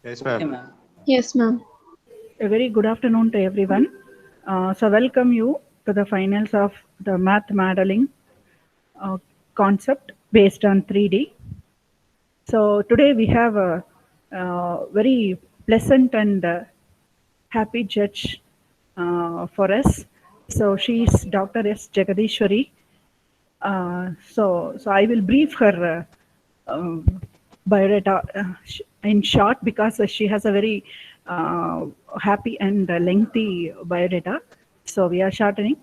Yes, Okay, ma'am. ma'am. Yes, ma'am. A very good afternoon to everyone. Welcome you to the finals of the math modeling uh, concept based on 3D. So today we have a very pleasant and happy judge for us. So she is Dr. S. Jagadishwari. So I will brief her biodata in short because she has a very happy and lengthy biodata. So we are shortening.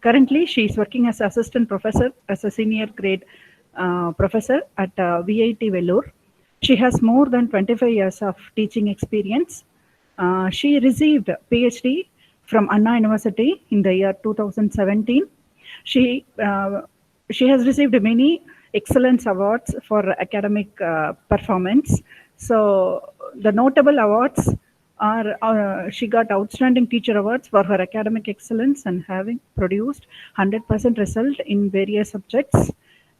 Currently, she is working as assistant professor, as a senior grade professor at VIT Vellore. She has more than 25 years of teaching experience. She received PhD from Anna University in the year 2017. She she has received many excellence awards for academic performance. So the notable awards are she got outstanding teacher awards for her academic excellence and having produced 100% result in various subjects,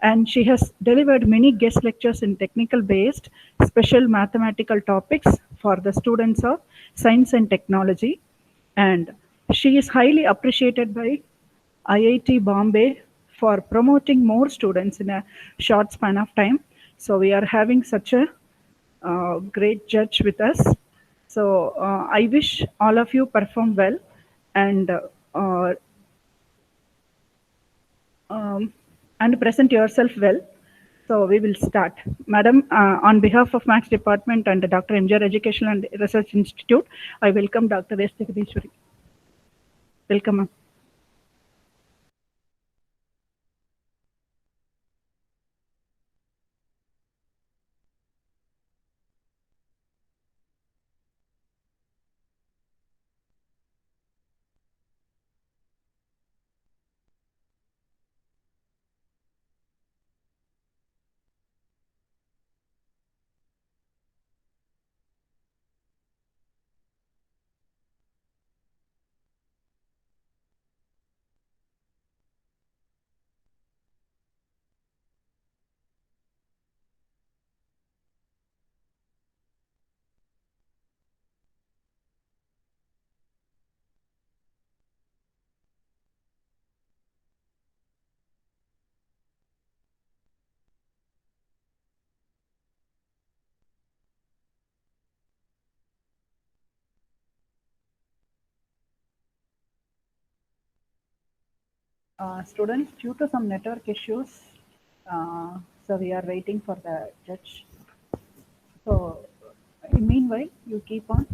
and she has delivered many guest lectures in technical based special mathematical topics for the students of science and technology, and she is highly appreciated by IIT Bombay for promoting more students in a short span of time. So we are having such a great judge with us. So I wish all of you perform well and uh, um, and present yourself well. So we will start. Madam, on behalf of Max Department and Dr. MGR Educational and Research Institute, I welcome Dr. S. Jagadishwari. Welcome, ma'am. Students, due to some network issues, so we are waiting for the judge. So, meanwhile, you keep on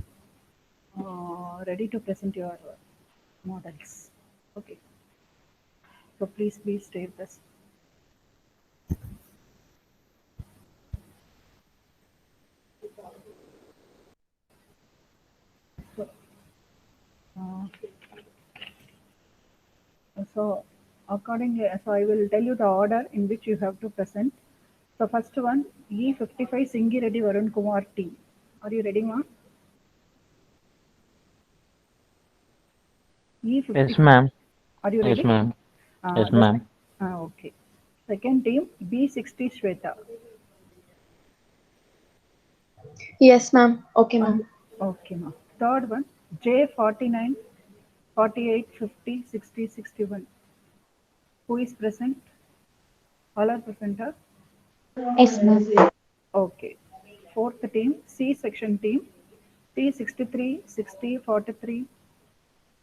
ready to present your models. Okay. So please stay with us. So, uh, so accordingly, so I will tell you the order in which you have to present. So first one, E55 Singi Reddy Varun Kumar T. Are you ready, ma'am? Yes, E55. ma'am. Are you Yes, ready? ma'am. Yes, The ma'am. okay. Second team B60 Shweta. Yes, ma'am. Okay, Are ma'am. you okay, ma'am? Third one J49 48 50 60 61. Who is present? All are present. Huh? Yes, ma'am. Okay. Fourth team C section team T63 60 43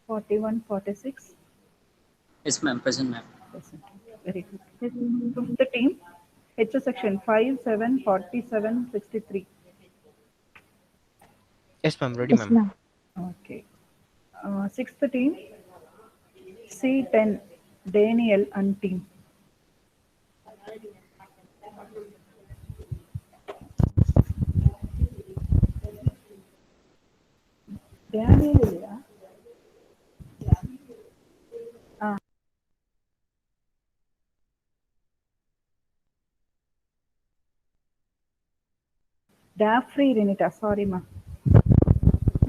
41 46. Yes, ma'am. Present, ma'am. Present. Very good. Yes, ma'am. Fifth team H section 5 7 47 63. Yes, ma'am. Ready, Yes, ma'am. ma'am. Okay. Sixth team C10 Daniel and team. Daniel இல்லையா? Daffrey Renita, sorry ma.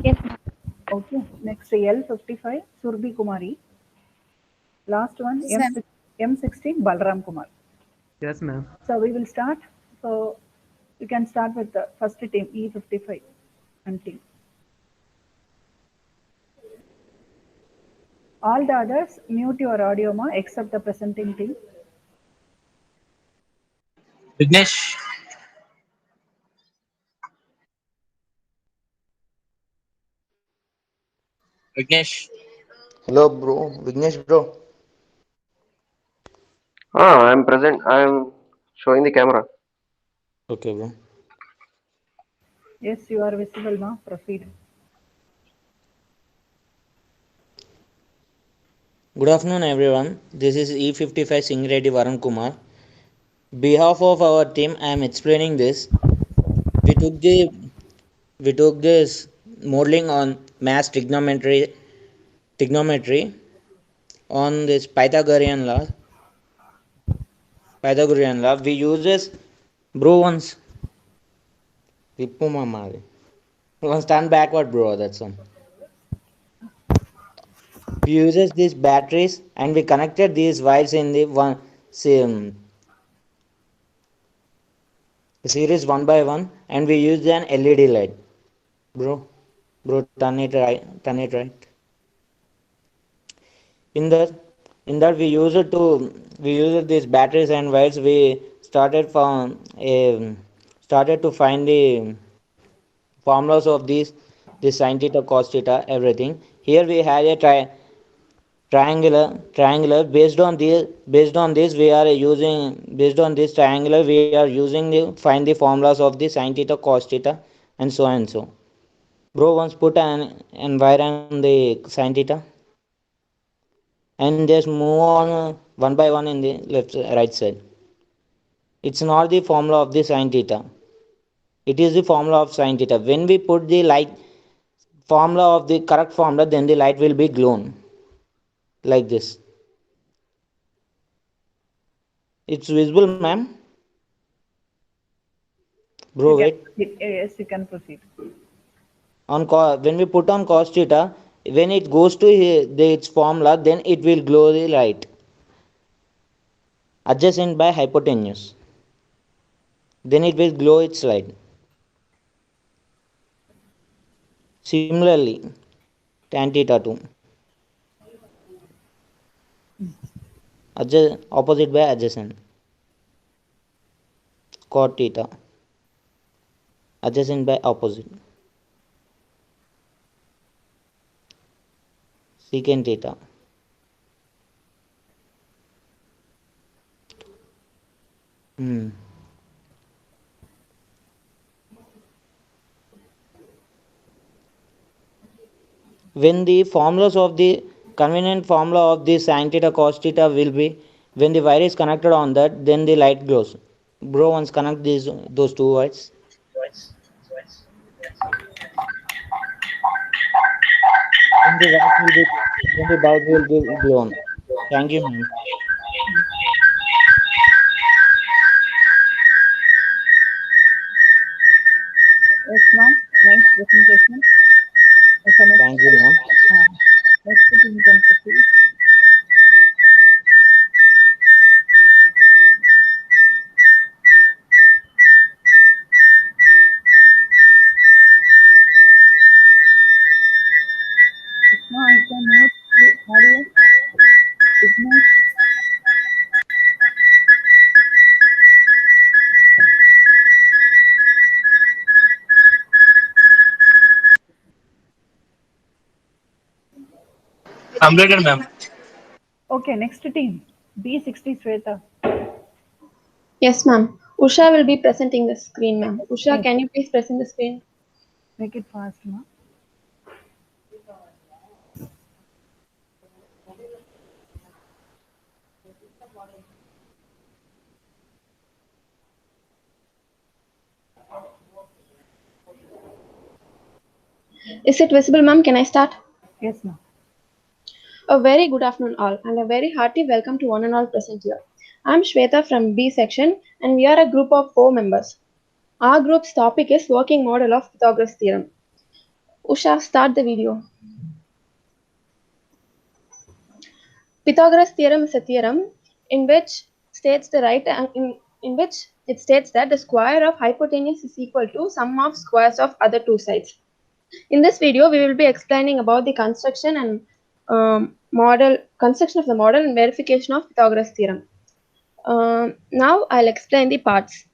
Yes, ma'am. Okay, next L55 Surbi Kumari. Last one Yes, ma'am. M16 Balram Kumar. Yes, ma'am. So we will start. So you can start with the first team E55. and team. All the others, mute your audio ma, except the presenting team. Vignesh. Vignesh. Hello, bro. Vignesh, bro. I'm present. I'm showing the camera. Okay, bro. Yes, you are visible ma, proceed. Good afternoon, everyone. This is E55 Singh Reddy Varun Kumar. Behalf of our team, I am explaining this. We took the we took this modeling on mass trigonometry on this Pythagorean law. Pythagorean law. We uses bro once. One stand backward, bro. That's one. We uses these batteries and we connected these wires in the one same series one by one, and we use an LED light. Bro, turn it right. In that, in that we used these batteries and wires. We started to find the formulas of this sin theta, cos theta, everything. Here we had a triangular. Based on this we are using based on this triangular we are using the find the formulas of the sin theta, cos theta, and so and so. Bro, once put an wire on the sin theta and just move on one by one in the right side. It's not the formula of the sin theta. It is the formula of sin theta. When we put the light formula of the correct formula, then the light will be glowing like this. It's visible, ma'am. You Bro, can wait. proceed. Yes, you can proceed. When we put on cos theta, when it goes to its formula, then it will glow the light adjacent by hypotenuse. Then it will glow its light. Similarly, tan theta 2 opposite by adjacent. Cot theta adjacent by opposite. Secant theta. Hmm. When the formulas of the convenient formula of the sin theta, cos theta will be, when the wire is connected on that, then the light glows. Bro, once connect those two wires, then the light will be, then the bulb will be blown. Thank you, ma'am. Yes, ma'am. Nice presentation. So Thank you, ma'am. next team can proceed. Now you can mute the audio. Vignesh. Completed, ma'am. Okay, next team. B60 Sweta. Yes, ma'am. Usha will be presenting the screen, ma'am. Usha, Yes. can you please present the screen? Make it fast, ma. Is it visible, ma'am? Can I start? Yes, ma. A very good afternoon, all, and a very hearty welcome to one and all present here. I'm Shweta from B section, and we are a group of 4 members. Our group's topic is working model of Pythagoras theorem. Usha, start the video. Pythagoras theorem is a theorem in which states the right in which it states that the square of hypotenuse is equal to sum of squares of other two sides. In this video, we will be explaining about the construction and construction of the model and verification of Pythagoras theorem. Now I'll explain the parts.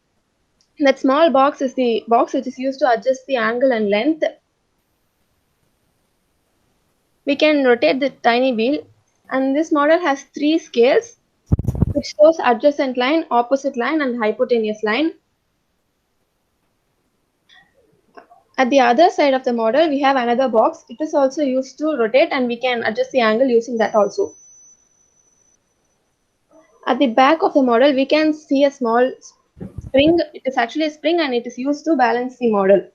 That small box is the box which is used to adjust the angle and length. We can rotate the tiny wheel, and this model has 3 scales which shows adjacent line, opposite line, and hypotenuse line. At the other side of the model, we have another box. It is also used to rotate, and we can adjust the angle using that also. At the back of the model, we can see a small spring. It is actually a spring, and it is used to balance the model.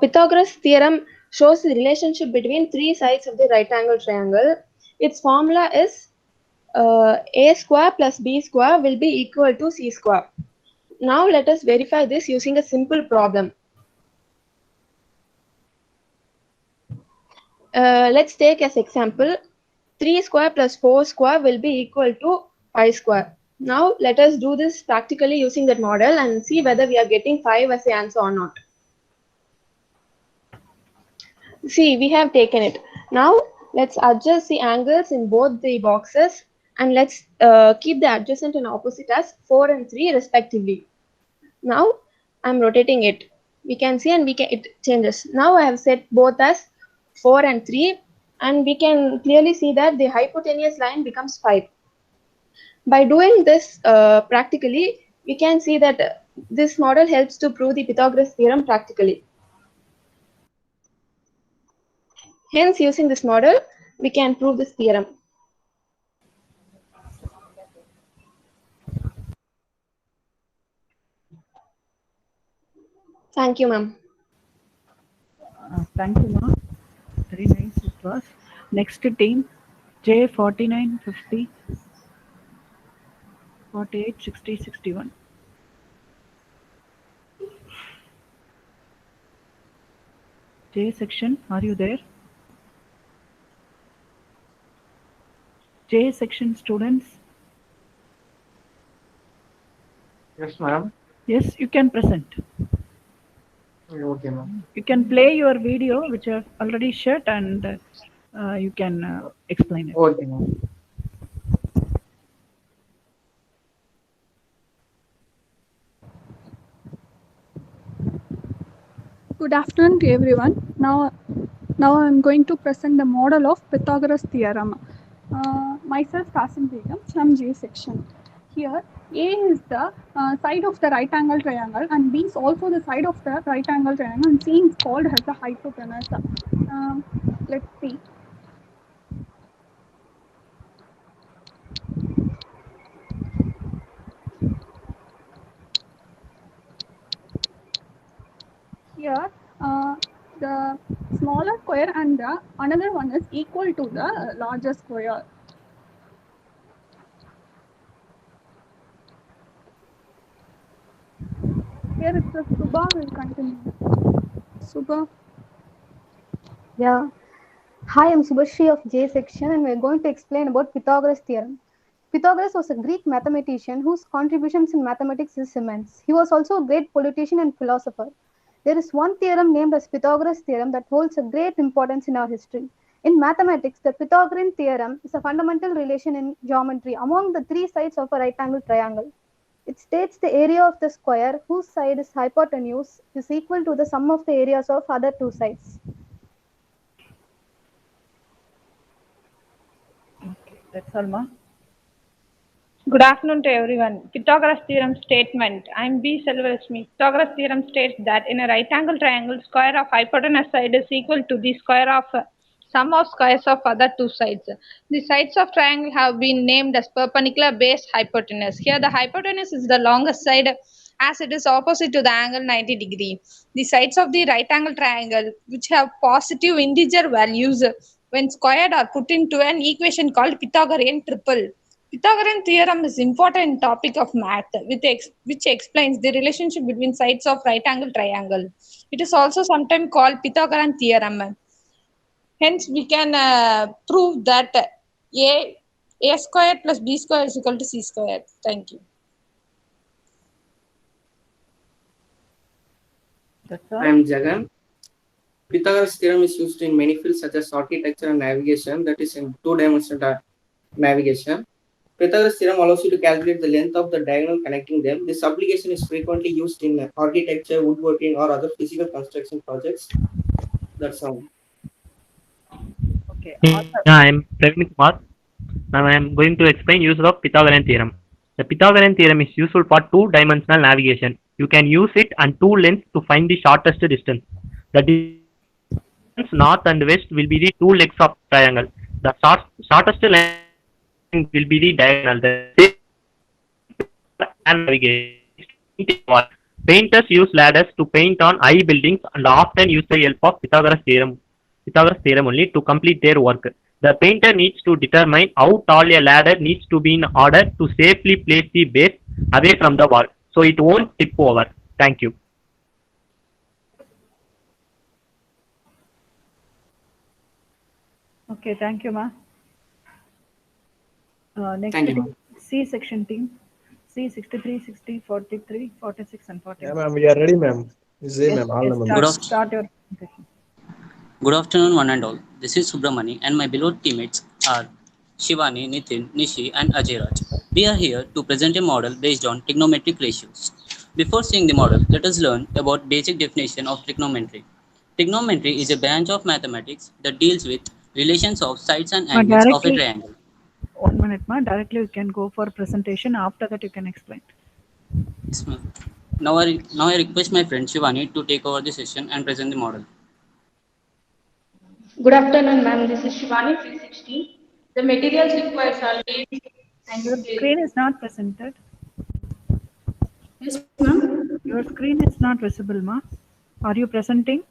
Pythagoras theorem shows the relationship between 3 sides of the right angle triangle. Its formula is a square plus b square will be equal to c square. Now let us verify this using a simple problem. Let's take as example 3 square plus 4 square will be equal to 5 square. Now let us do this practically using that model and see whether we are getting 5 as the answer or not. See, we have taken it. Now let's adjust the angles in both the boxes, and let's keep the adjacent and opposite as 4 and 3 respectively. Now I'm rotating it. We can see, and it changes. Now I have set both as 4 and 3, and we can clearly see that the hypotenuse line becomes 5. By doing this practically, we can see that this model helps to prove the Pythagoras theorem practically. Hence, using this model, we can prove this theorem. Thank you, ma'am. Thank you, Ma. Very nice it was. Next team, J 49, 50, 48, 60, 61. J section, are you there? J section students? Yes, ma'am. Yes, you can present. Okay, ma'am. You can play your video, which I have already shared, and you can explain it. Okay, ma'am. Good afternoon to everyone. Now I'm going to present the model of Pythagoras theorem. Myself Qasim Begum from J section. Here A is the side of the right angle triangle, and B is also the side of the right angle triangle, and C is called as the hypotenuse. Let's see. Here the smaller square and the another one is equal to the larger square. Here it's the Subha will continue. Subha. Yeah. Hi, I'm Subhashri of J section, and we're going to explain about Pythagoras theorem. Pythagoras was a Greek mathematician whose contributions in mathematics is immense. He was also a great politician and philosopher. There is one theorem named as Pythagoras theorem that holds a great importance in our history. In mathematics, the Pythagorean theorem is a fundamental relation in geometry among the 3 sides of a right angle triangle. It states the area of the square whose side is hypotenuse is equal to the sum of the areas of other 2 sides. Okay, that's all, Ma. Good afternoon to everyone. Pythagoras theorem statement. I am B. Selvarashmi. Pythagoras theorem states that in a right angle triangle, square of hypotenuse side is equal to the square of sum of squares of other 2 sides. The sides of triangle have been named as perpendicular base hypotenuse. Here the hypotenuse is the longest side as it is opposite to the angle 90 degree. The sides of the right angle triangle which have positive integer values when squared are put into an equation called Pythagorean triple. Pythagorean theorem is important topic of math which explains the relationship between sides of right angle triangle. It is also sometimes called Pythagorean theorem. Hence, we can prove that A A square plus B square is equal to C square. Thank you. That's I all. am Jagan. Pythagoras theorem is used in many fields such as architecture and navigation, that is in two-dimensional navigation. Pythagoras theorem allows you to calculate the length of the diagonal connecting them. This application is frequently used in architecture, woodworking, or other physical construction projects. That's all. Okay. Yeah, I am Praveen Kumar. Now I am going to explain use of Pythagorean theorem. The Pythagorean theorem is useful for two-dimensional navigation. You can use it and two lengths to find the shortest distance. The distance north and west will be the two legs of triangle. The shortest line will be the diagonal. The and navigation. Painters use ladders to paint on high buildings and often use the help of Pythagoras theorem only to complete their work. The painter needs to determine how tall a ladder needs to be in order to safely place the base away from the wall so it won't tip over. Thank you. Okay, thank you, ma. Next Thank you, team, ma'am. C section team. C 63, 60, 43, 46, and 49. Yeah, ma'am, we are ready, ma'am. Say, Yes, ma'am, all yes, number. start your presentation. Good afternoon, one and all. This is Subramani, and my beloved teammates are Shivani, Nitin, Nishi, and Ajay Raj. We are here to present a model based on trigonometric ratios. Before seeing the model, let us learn about basic definition of trigonometry. Trigonometry is a branch of mathematics that deals with relations of sides and Ma, angles of a directly, triangle. 1 minute, ma. Directly, you can go for presentation. After that, you can explain. Yes, ma'am. Now I request my friend Shivani to take over the session and present the model. Good afternoon, ma'am. This is Shivani, 360. The materials required are lead and Your screen is not presented. yes, ma'am. Your screen is not visible, ma. Are you presenting?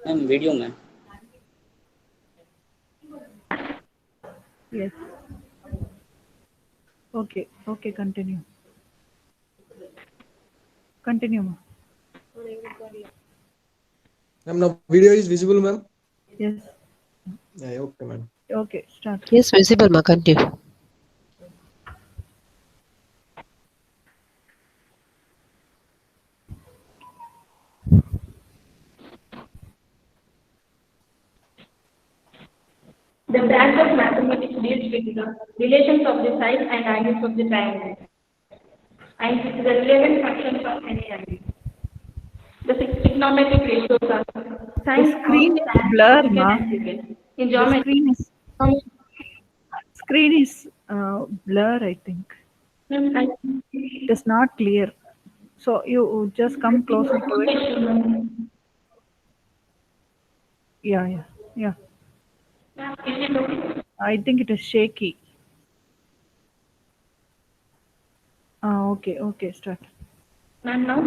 Ma'am, video, ma'am. Yes. Okay, okay, continue. Continue, ma. Ma'am, now video is visible, ma'am? Yes. Yeah, okay, ma'am. Okay, start. Yes, visible, ma. Continue. The branch of mathematics deals with the relations of the sides and angles of the triangle, and it is a relevant function for any angle. The six trigonometric ratios are The sine, screen cos, is tan, blur, cosecant, ma. and secant. In The geometry, screen is blur, I think. It is not clear. So you just come closer to it. Yeah. I think it is shaky. Okay, start. Ma'am, now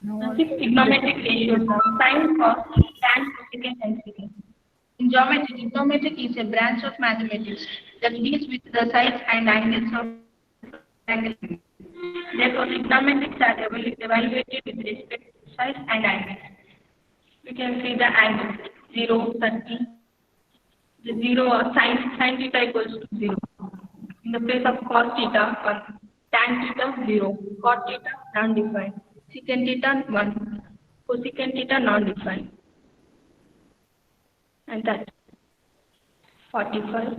No, six trigonometric ratios are sine, cos, tan, cosecant, and secant. In geometry, trigonometry is a branch of mathematics that deals with the sides and angles of triangle. Therefore, trigonometrics are evaluated with respect to sides and angles. We can see the angle 0, 30. The 0 sin theta equals to 0. In the place of cos theta, 1. Tan theta, 0. Cot theta, non-defined. Secant theta, 1. Cosecant theta, non-defined. And that 45,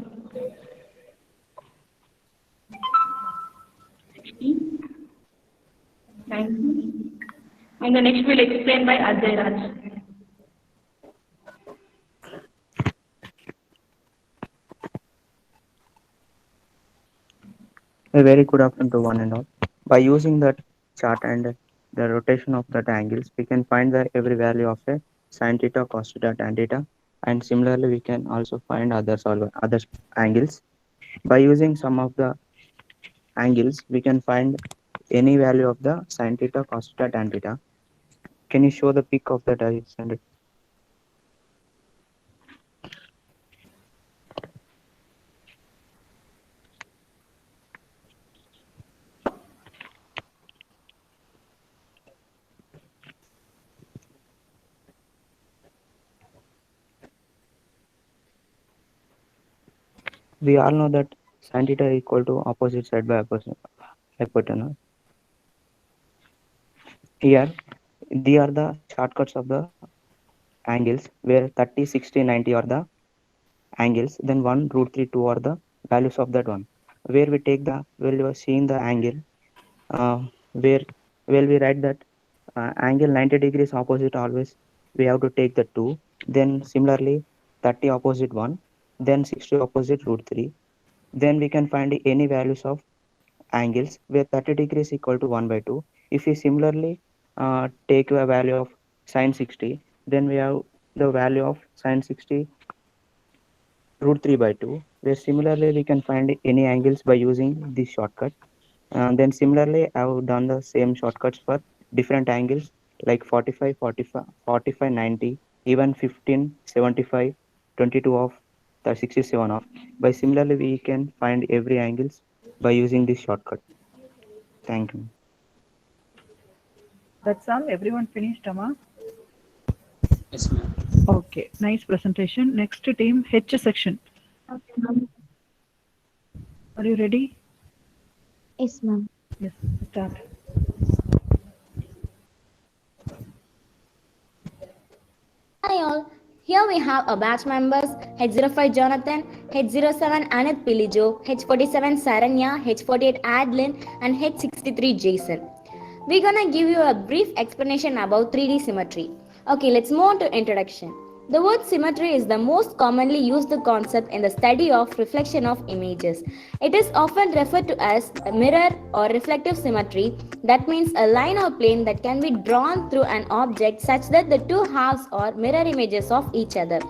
60, 90. And the next will explain by Ajay Raj. A very good afternoon to one and all. By using that chart and the rotation of that angles, we can find the every value of a sin theta, cos theta, tan theta, and similarly we can also find other angles. By using some of the angles, we can find any value of the sin theta, cos theta, tan theta. Can you show the peak of the dice? We all know that sin theta equal to opposite side by hypotenuse. Here, they are the shortcuts of the angles where 30, 60, 90 are the angles, then 1, root 3, 2 are the values of that one. Where we take the, where we are seeing the angle, where we write that angle 90 degrees opposite always, we have to take the 2. Then similarly, 30 opposite 1, then 60 opposite root 3. Then we can find any values of angles where 30 degrees equal to 1 by 2. If we similarly take a value of sine 60, then we have the value of sine 60 root 3 by 2, where similarly we can find any angles by using this shortcut. Then similarly, I have done the same shortcuts for different angles like 45, 45, 45, 90, even 15, 75, 22 off, the 67 off. By similarly, we can find every angles by using this shortcut. Thank you. That's all. Everyone finished, Amma? Yes, ma'am. Okay, nice presentation. Next team, H section. Okay, ma'am. Are you ready? Yes, ma'am. Yes, start. Hi all, here we have our batch members H05 Jonathan, H07 Aneth Pilijo, H47 Saranya, H48 Adlin and H63 Jason. We're gonna give you a brief explanation about 3D symmetry. Okay, let's move on to introduction. The word symmetry is the most commonly used concept in the study of reflection of images. It is often referred to as a mirror or reflective symmetry. That means a line or plane that can be drawn through an object such that the two halves are mirror images of each other.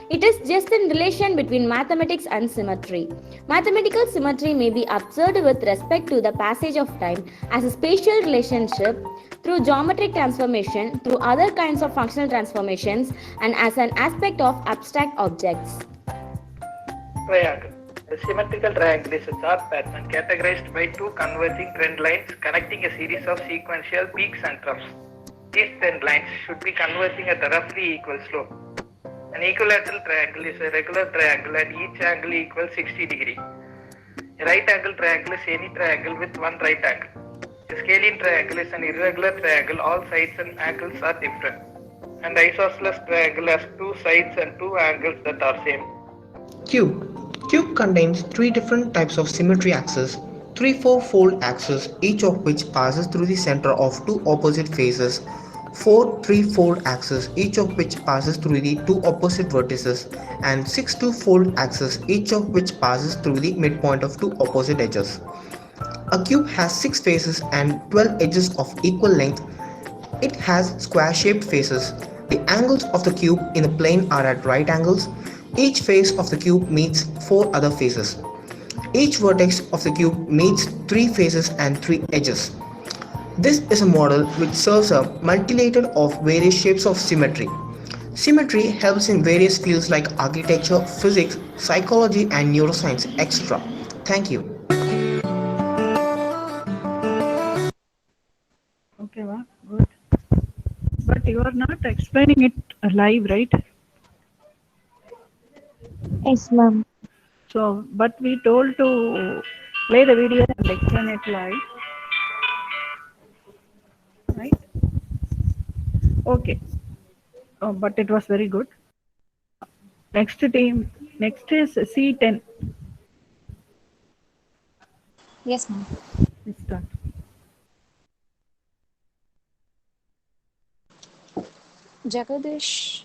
It is just in relation between mathematics and symmetry. Mathematical symmetry may be observed with respect to the passage of time as a spatial relationship, through geometric transformation, through other kinds of functional transformations, and as an aspect of abstract objects. Triangle. A symmetrical triangle is a chart pattern categorized by two converging trend lines connecting a series of sequential peaks and troughs. These trend lines should be converging at a roughly equal slope. An equilateral triangle is a regular triangle and each angle equals 60 degrees. A right angle triangle is any triangle with one right angle. A scalene triangle is an irregular triangle, all sides and angles are different. An isosceles triangle has two sides and two angles that are same. Cube. Cube contains three different types of symmetry axes, three four-fold axes, each of which passes through the center of two opposite faces, four three-fold axes, each of which passes through the two opposite vertices, and six two-fold axes, each of which passes through the midpoint of two opposite edges. A cube has 6 faces and 12 edges of equal length. It has square-shaped faces. The angles of the cube in the plane are at right angles. Each face of the cube meets 4 other faces. Each vertex of the cube meets 3 faces and 3 edges. This is a model which serves a multilayer of various shapes of symmetry. Symmetry helps in various fields like architecture, physics, psychology and neuroscience, etc. Thank you. Okay, wow, good. But you are not explaining it live, right? Yes, ma'am. So, but we told to play the video and explain it live. Right? Okay. Oh, but it was very good. Next team, next is C10. Yes, ma'am. Let's start. Jagadish.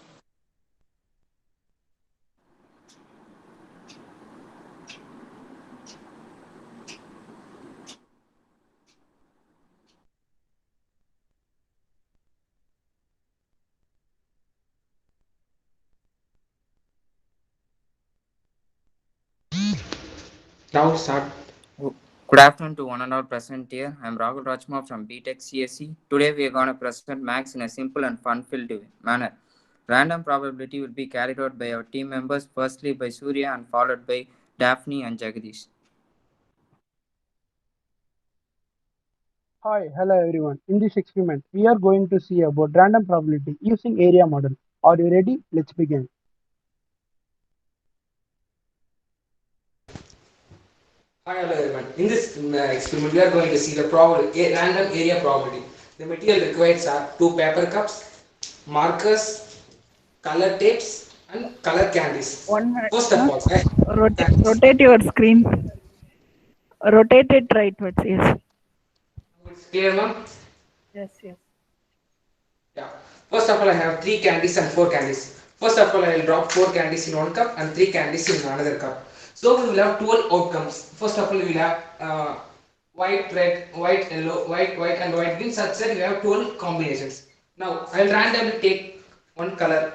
Now start. Good afternoon to one and all present here. I am Rahul Rajma from BTech CSE. Today we are going to present maths in a simple and fun-filled manner. Random probability will be carried out by our team members, firstly by Surya and followed by Daphne and Jagadish. Hi, hello everyone. In this experiment, we are going to see about random probability using area model. Are you ready? Let's begin. Hi, hello everyone. In this experiment, we are going to see the probability, a random area probability. The material required are two paper cups, markers, color tapes, and color candies. One minute. First of all, Rotate your screen. Rotate it rightwards. Yes. it's clear, ma'am? Yes. Yes. Yeah. First of all, I have 3 candies and 4 candies. First of all, I will drop 4 candies in one cup and 3 candies in another cup. So we will have 12 outcomes. First of all, we will have white, red, white, yellow, white, white, and white green. Such that we have 12 combinations. Now I will randomly take one color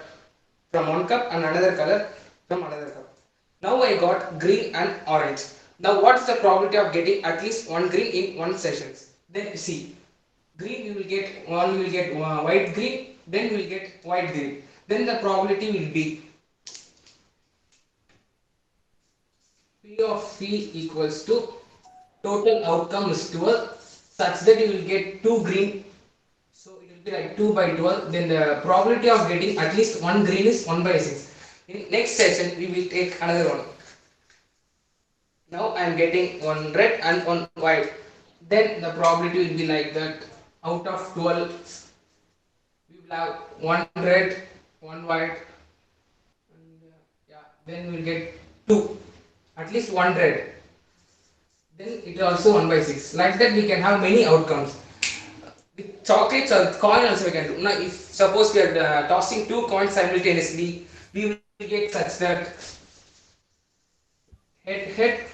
from one cup and another color from another cup. Now I got green and orange. Now what is the probability of getting at least one green in one session? Then see. Green you will get white green, then you will get white green. Then the probability will be P of P equals to total outcome is 12 such that you will get 2 green. So it will be like 2 by 12. Then the probability of getting at least one green is 1 by 6. In next session we will take another one. Now I am getting one red and one white. Then the probability will be like that. Out of 12 we will have one red, one white, and then we will get 2, at least one red. Then it is also 1 by 6. Like that we can have many outcomes. With chocolates or coin also we can do. Now if suppose we are tossing 2 coins simultaneously, we will get such that head,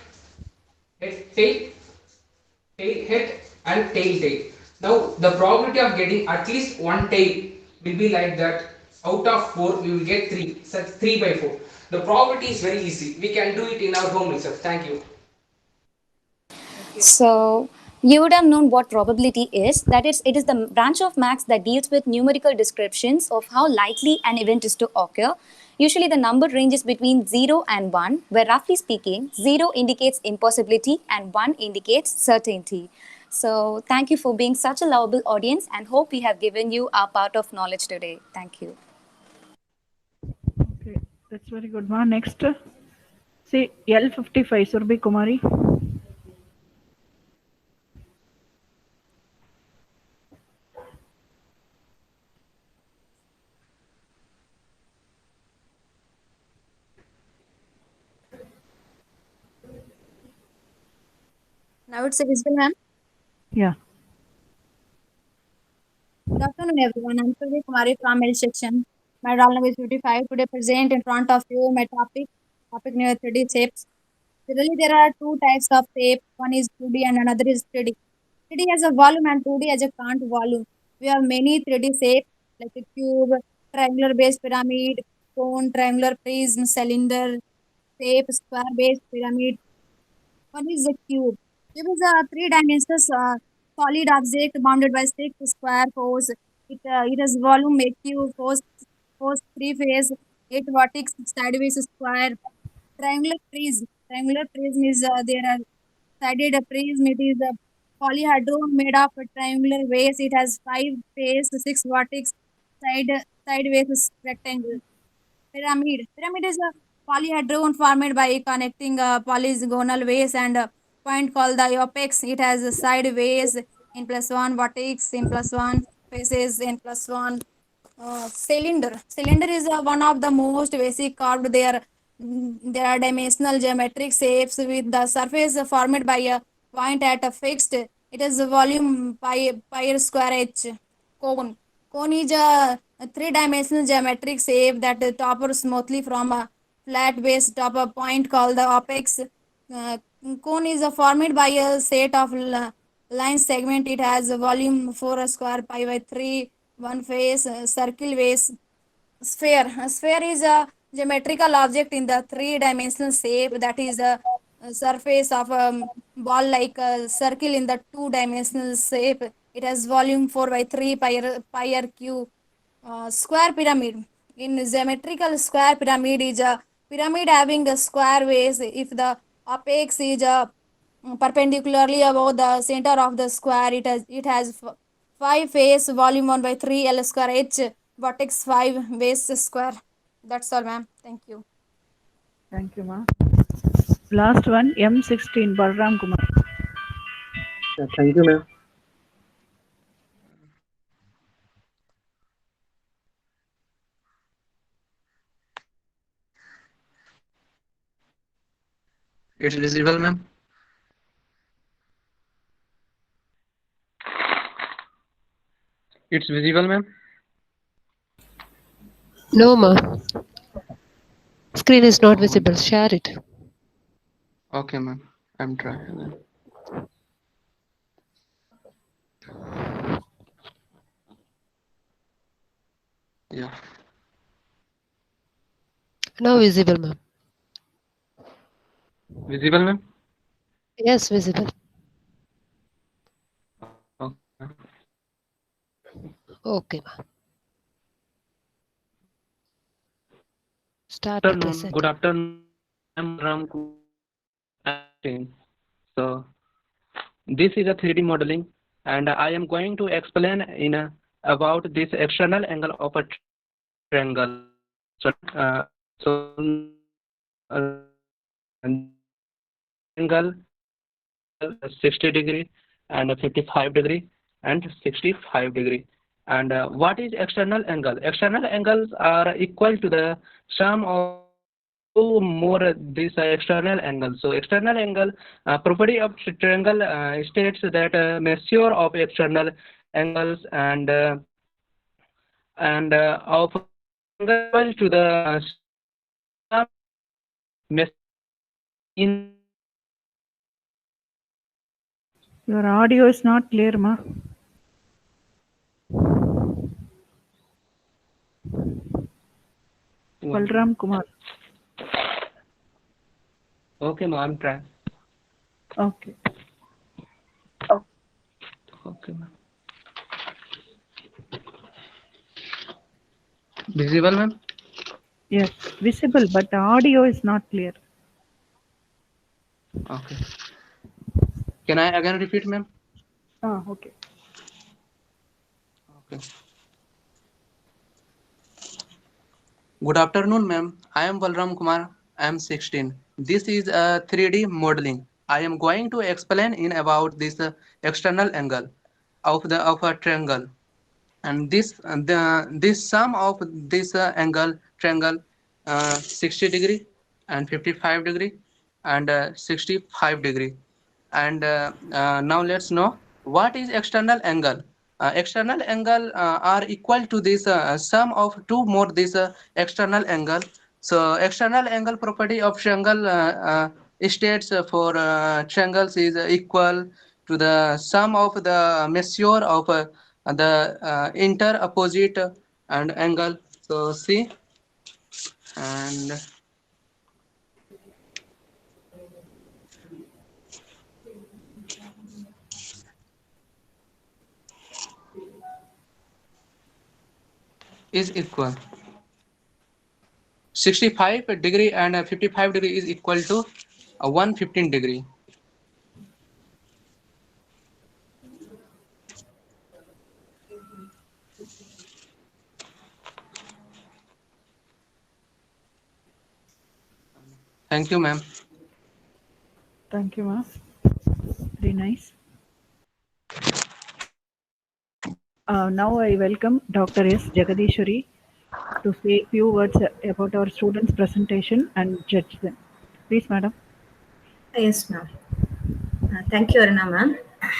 tail, head and tail. Now the probability of getting at least one tail will be like that. Out of 4 we will get 3, such 3 by 4. The probability is very easy. We can do it in our home itself. Thank you. So you would have known what probability is. That is, it is the branch of maths that deals with numerical descriptions of how likely an event is to occur. Usually the number ranges between 0 and 1, where roughly speaking, 0 indicates impossibility and 1 indicates certainty. So thank you for being such a lovable audience and hope we have given you our part of knowledge today. Thank you. Okay, that's very good. Ma, next, see L55, Surbi Kumari. Now it's visible, ma'am. Yeah. Good afternoon, everyone. I'm Survi Kumari from L section. My roll number is 55. Today, present in front of you my topic near 3D shapes. Generally, there are 2 types of shape. One is 2D and another is 3D. 3D has a volume and 2D has a can't volume. We have many 3D shapes like a cube, triangular base pyramid, cone, triangular prism, cylinder, shape, square base pyramid. One is a cube. Cube is a 3 dimensional solid object bounded by 6 square force. It has volume, AQ, force 3 phase, 8 vertex, sideways square. Triangular prism is there are sided prism. It is a polyhedron made of a triangular base. It has 5 face, 6 vertex, sideways rectangle. Pyramid is a polyhedron formed by connecting polygonal ways and a point called the apex. It has a sideways n plus 1 vertex, n plus 1 faces, n plus 1 cylinder. Cylinder is one of the most basic carved. There are dimensional geometric shapes with the surface formed by a point at a fixed. It is a volume pi square h. Cone is a 3 dimensional geometric shape that toppers smoothly from a flat base top a point called the apex. Cone is formed by a set of line segment. It has a volume 4 square pi by 3, one face, circle base. A sphere is a geometrical object in the 3 dimensional shape that is a surface of a ball like a circle in the 2 dimensional shape. It has volume 4 by 3 pi r cube. Square pyramid. In geometrical square pyramid is a pyramid having a square base if the apex is perpendicularly above the center of the square. It has 5 face, volume 1 by 3 L square h, vertex 5, base square. That's all, ma'am. Thank you. Thank you, ma. Last one, M16, Balram Kumar. Yeah, thank you, ma'am. It's visible, ma'am. It's visible, ma'am. No, ma. Screen is not visible. Share it. Okay, ma'am. I'm trying. Then. Yeah. Now visible, ma'am. Visible, ma'am. Yes, visible. Okay. Okay, ma'am. Start to present. Good afternoon. I'm Ram. So this is a 3D modeling, and I am going to explain about this external angle of a triangle. Angle 60 degree and 55 degree and 65 degree. And what is external angle? External angles are equal to the sum of two more this external angle. So external angle property of triangle states that measure of external angles and of equal to the sum in. Your audio is not clear, ma. Balram Kumar. Okay, ma'am. Try. Okay. Okay, ma'am. Visible, ma'am? Yes, visible, but the audio is not clear. Okay. Can I again repeat, ma'am? Okay. Okay. Good afternoon, ma'am. I am Balram Kumar. I am 16. This is a 3D modeling. I am going to explain about this external angle of a triangle, and this sum of this angle triangle 60 degree and 55 degree and 65 degree. And now let's know what is external angle. External angle are equal to this sum of two more this external angle. So external angle property of triangle states for triangles is equal to the sum of the measure of the inter opposite and angle. So see, and is equal 65 degree and 55 degree is equal to 115 degree. Thank you, ma'am. Thank you, ma'am. Very nice. Now I welcome Dr. S. Jagadishwari to say a few words about our students' presentation and judge them. Please, madam. Yes, ma'am. Thank you, Aruna, ma'am.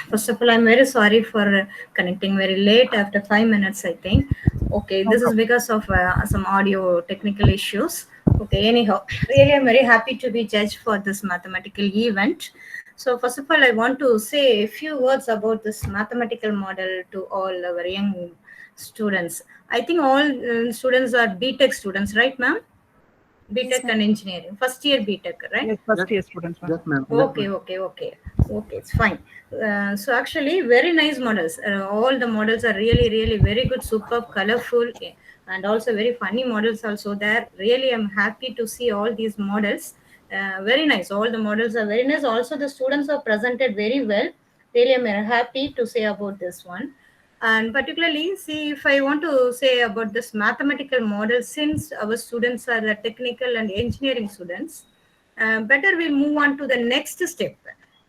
First of all, I'm very sorry for connecting very late after 5 minutes, I think. Okay, this is because of some audio technical issues. Okay, anyhow, really, I'm very happy to be judged for this mathematical event. So, first of all, I want to say a few words about this mathematical model to all our young students. I think all students are BTech students, right, ma'am? BTech and engineering, first year BTech, right? Yes, first year students. Yes, ma'am. Okay, it's fine. So actually, very nice models. All the models are really very good, superb, colorful, and also very funny models also there. Really, I'm happy to see all these models. Very nice. All the models are very nice. Also, the students are presented very well. Really, I'm happy to say about this one. And particularly, see, if I want to say about this mathematical model, since our students are the technical and engineering students, better we move on to the next step.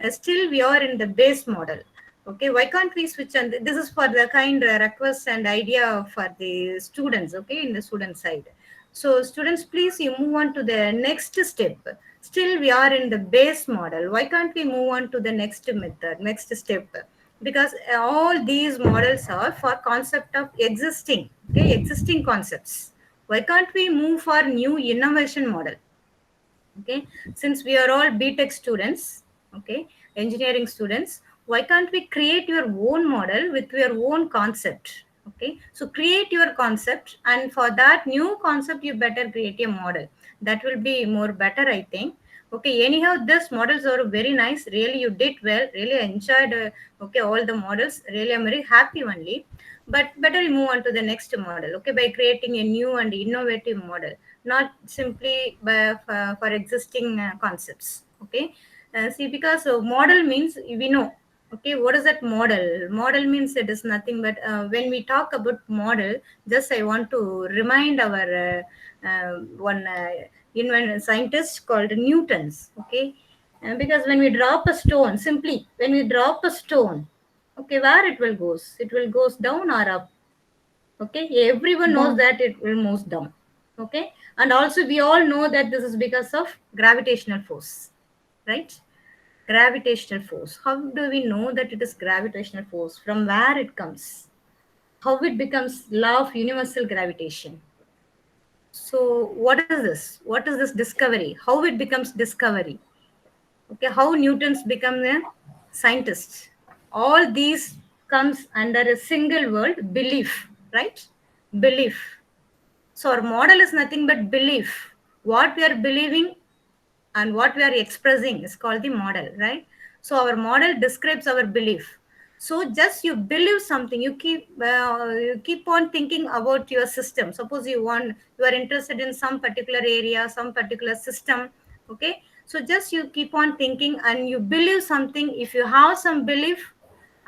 Still we are in the base model. Okay, why can't we switch on? This is for the kind request and idea for the students, okay, in the student side. So students, please you move on to the next step. Still we are in the base model. Why can't we move on to the next method, next step? Because all these models are for concept of existing, okay, existing concepts. Why can't we move for new innovation model? Okay, since we are all BTech students, okay, engineering students, why can't we create your own model with your own concept? Okay, so create your concept, and for that new concept you better create a model. That will be more better, I think. Okay, anyhow these models are very nice, really you did well, really enjoyed okay, all the models, really I'm very happy only. But better we move on to the next model, okay, by creating a new and innovative model, not simply for existing concepts. Okay, see, because model means we know, okay, what is that model? Model means it is nothing but when we talk about model, just I want to remind our one scientist called Newton's. Okay, because when we drop a stone, simply when we drop a stone, okay, where it will goes? It will goes down or up. Okay, everyone knows Down. that it will move down. Okay, and also we all know that this is because of gravitational force, right? Gravitational force. How do we know that it is gravitational force? From where it comes? How it becomes law of universal gravitation? So what is this? What is this discovery? How it becomes discovery? Okay, how Newton's become a scientist? All these comes under a single word, belief, right? Belief. So our model is nothing but belief. What we are believing and what we are expressing is called the model, right? So our model describes our belief. So just you believe something, you keep on thinking about your system. Suppose you are interested in some particular area, some particular system. Okay, so just you keep on thinking and you believe something. If you have some belief,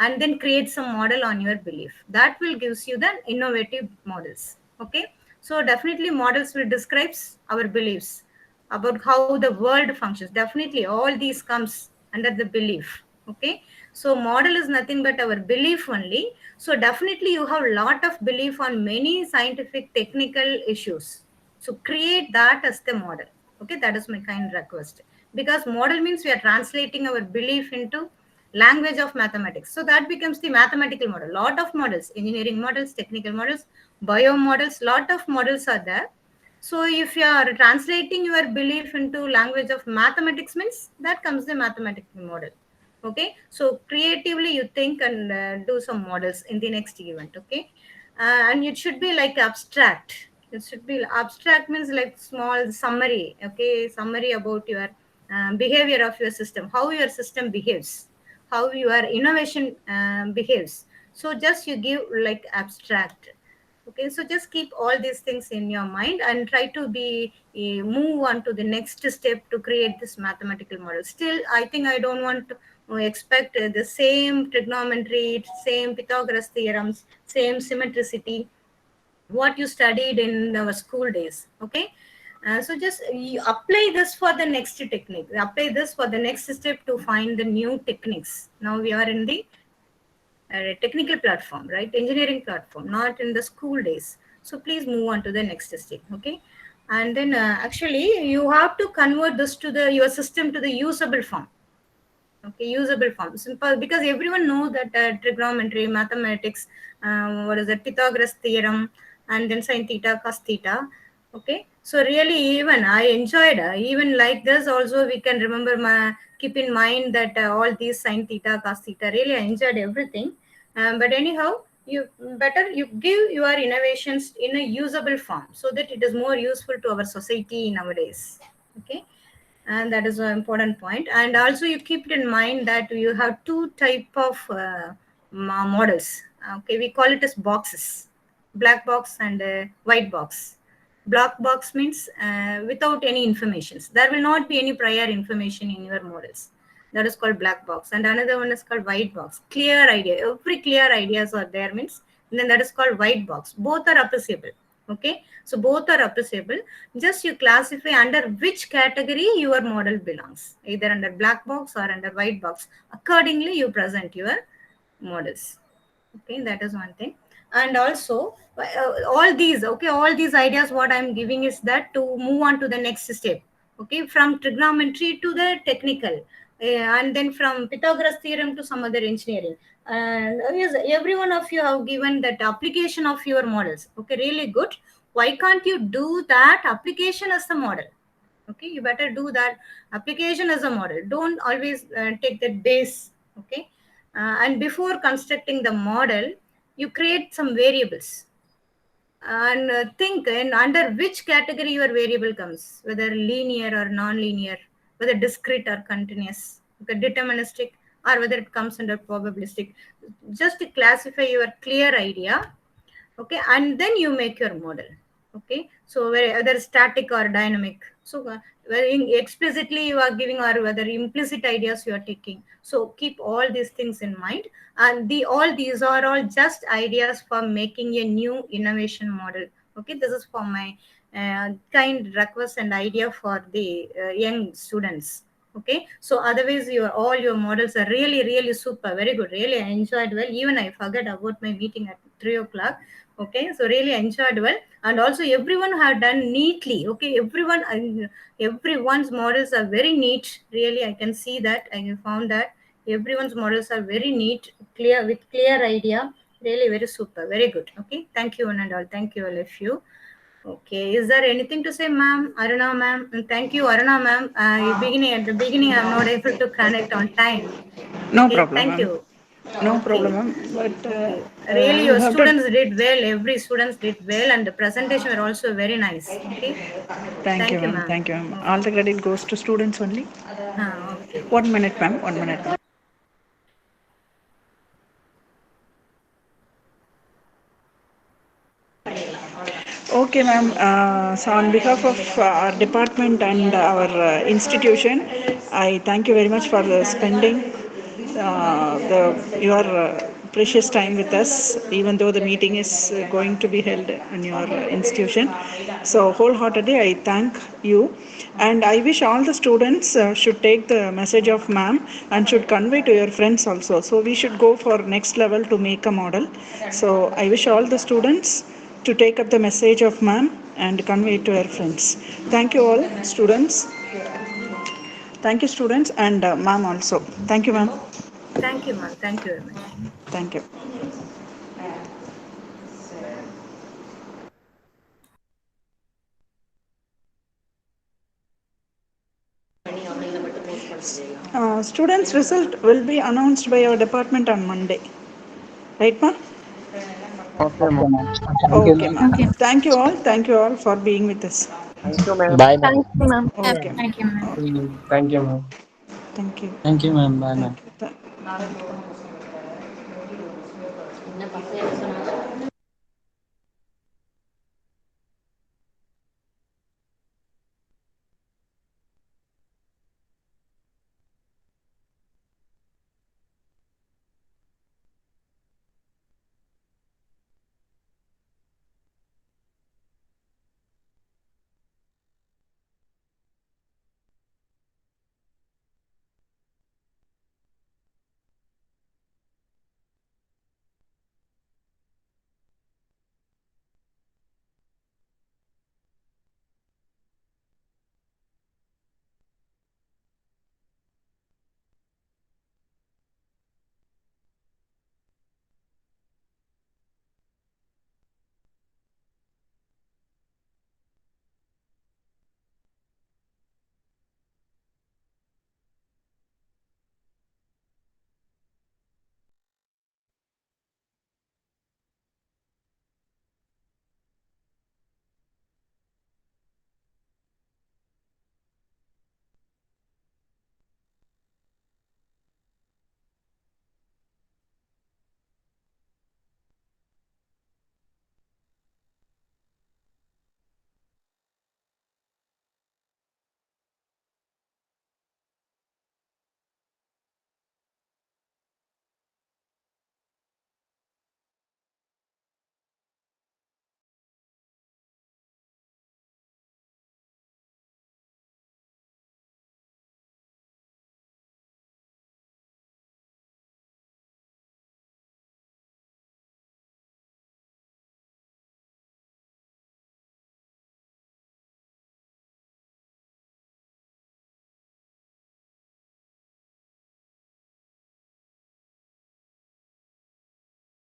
and then create some model on your belief, that will gives you the innovative models. Okay, so definitely models will describes our beliefs about how the world functions. Definitely all these comes under the belief. Okay, so model is nothing but our belief only. So definitely you have a lot of belief on many scientific technical issues, so create that as the model. Okay, that is my kind request, because model means we are translating our belief into language of mathematics, so that becomes the mathematical model. Lot of models, engineering models, technical models, bio models, lot of models are there. So if you are translating your belief into language of mathematics, means that comes the mathematical model. Okay, so creatively you think and do some models in the next event. Okay, and it should be like abstract. It should be abstract means like small summary. Okay, summary about your behavior of your system, how your system behaves, how your innovation behaves. So just you give like abstract. Okay, so just keep all these things in your mind and try to be move on to the next step to create this mathematical model. Still I think I don't want to expect the same trigonometry, same Pythagoras theorems, same symmetricity what you studied in our school days. Okay, so just you apply this for the next technique, apply this for the next step to find the new techniques. Now we are in the technical platform, right? Engineering platform, not in the school days. So please move on to the next step. Okay, and then actually you have to convert this to the your system to the usable form. Okay, usable form, simple, because everyone knows that trigonometry, mathematics, what is that, Pythagoras theorem, and then sin theta, cos theta. Okay, so really even I enjoyed even like this also we can remember keep in mind that all these sin theta, cos theta, really I enjoyed everything. But anyhow, you better you give your innovations in a usable form so that it is more useful to our society nowadays. Okay, and that is an important point. And also you keep it in mind that you have two type of models. Okay, we call it as boxes, black box and white box. Black box means without any informations, there will not be any prior information in your models. That is called black box. And another one is called white box, clear idea, every clear ideas are there means, then that is called white box. Both are appreciable. Okay, so both are appreciable. Just you classify under which category your model belongs, either under black box or under white box. Accordingly, you present your models. Okay, that is one thing. And also all these ideas what I'm giving is that to move on to the next step. Okay, from trigonometry to the technical, and then from Pythagoras theorem to some other engineering. And yes, every one of you have given that application of your models. Okay, really good. Why can't you do that application as the model? Okay, you better do that application as a model. Don't always take that base. Okay, and before constructing the model, you create some variables and think in under which category your variable comes, whether linear or non-linear, whether discrete or continuous, okay, deterministic, or whether it comes under probabilistic. Just to classify your clear idea. Okay, and then you make your model. Okay, so whether static or dynamic, so whether explicitly you are giving or whether implicit ideas you are taking, so keep all these things in mind. And all these are all just ideas for making a new innovation model. Okay, this is for my kind request and idea for the young students. Okay, so otherwise all your models are really super, very good, really I enjoyed well. Even I forgot about my meeting at 3 o'clock. Okay, so really enjoyed well. And also everyone have done neatly. Okay, everyone's models are very neat. Really, I can see that. I found that everyone's models are very neat, clear, with clear idea. Really very super, very good. Okay, thank you one and all. Thank you all of you. Okay, is there anything to say, ma'am? Aruna, ma'am. And thank you, Aruna, ma'am. At the beginning, I'm not able to connect on time. No Okay, problem, thank ma'am. you. No Okay. problem, ma'am. But Really, you your have students to. did well. Every students did well, and the presentation were also very nice. Okay. Thank you, ma'am. ma'am. Thank you, ma'am. All the credit goes to students only. Okay. 1 minute, ma'am. 1 minute. Okay, ma'am. So on behalf of our department and our institution, I thank you very much for spending your precious time with us, even though the meeting is going to be held in your institution. So wholeheartedly, I thank you. And I wish all the students should take the message of ma'am and should convey to your friends also. So we should go for next level to make a model. So I wish all the students to take up the message of ma'am and convey it to your friends. Thank you all, students. Thank you, students, and ma'am also. Thank you, ma'am. Thank you, ma'am. Thank you very much. Thank you. Students' result will be announced by our department on Monday. Right, ma'am? Okay, ma'am. Okay, ma'am. Thank you all. Thank you all for being with us. Thank you, ma'am. Bye, ma'am. Thank you, ma'am. Okay, ma'am. Thank you, ma'am. Thank you, ma'am. Thank you. Thank you, ma'am. Bye, ma'am. Thank you.